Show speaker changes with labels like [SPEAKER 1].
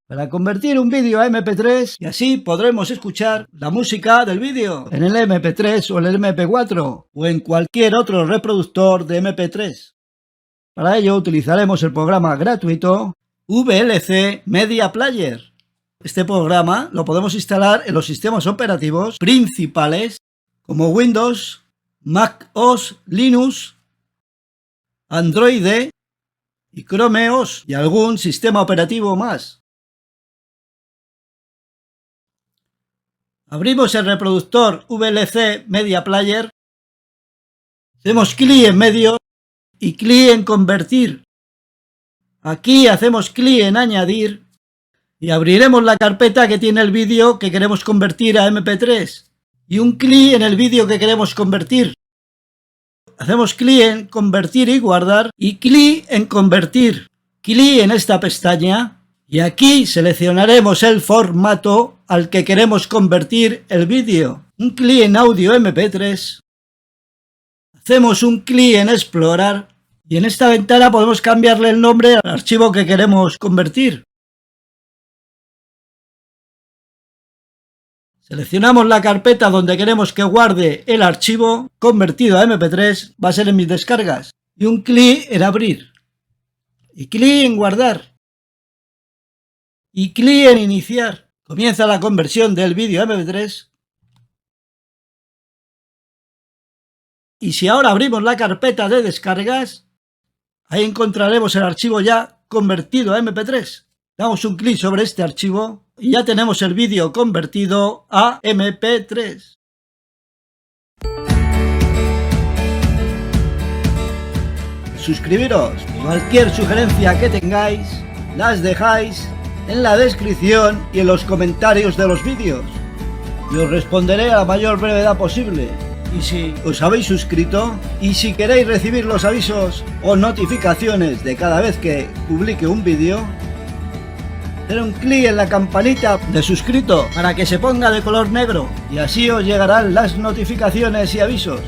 [SPEAKER 1] para convertir un vídeo a MP3 y así podremos escuchar la música del vídeo en el MP3 o el MP4 o en cualquier otro reproductor de MP3. Para ello utilizaremos el programa gratuito VLC Media Player. Este programa lo podemos instalar en los sistemas operativos principales como Windows, Mac OS, Linux, Android y Chrome OS y algún sistema operativo más. Abrimos el reproductor VLC Media Player, hacemos clic en medio y clic en convertir. Aquí hacemos clic en añadir y abriremos la carpeta que tiene el vídeo que queremos convertir a MP3 y un clic en el vídeo que queremos convertir. Hacemos clic en convertir y guardar y clic en convertir. Clic en esta pestaña y aquí seleccionaremos el formato al que queremos convertir el vídeo. Un clic en audio MP3. Hacemos un clic en explorar y en esta ventana podemos cambiarle el nombre al archivo que queremos convertir. Seleccionamos la carpeta donde queremos que guarde el archivo convertido a MP3, va a ser en mis descargas, y un clic en abrir, y clic en guardar, y clic en iniciar. Comienza la conversión del vídeo a MP3. Y si ahora abrimos la carpeta de descargas, ahí encontraremos el archivo ya convertido a MP3. Damos un clic sobre este archivo y ya tenemos el vídeo convertido a MP3. Suscribiros. Cualquier sugerencia que tengáis, las dejáis en la descripción y en los comentarios de los vídeos. Y os responderé a la mayor brevedad posible. Y si os habéis suscrito y si queréis recibir los avisos o notificaciones de cada vez que publique un vídeo, hacer un clic en la campanita de suscrito para que se ponga de color negro y así os llegarán las notificaciones y avisos.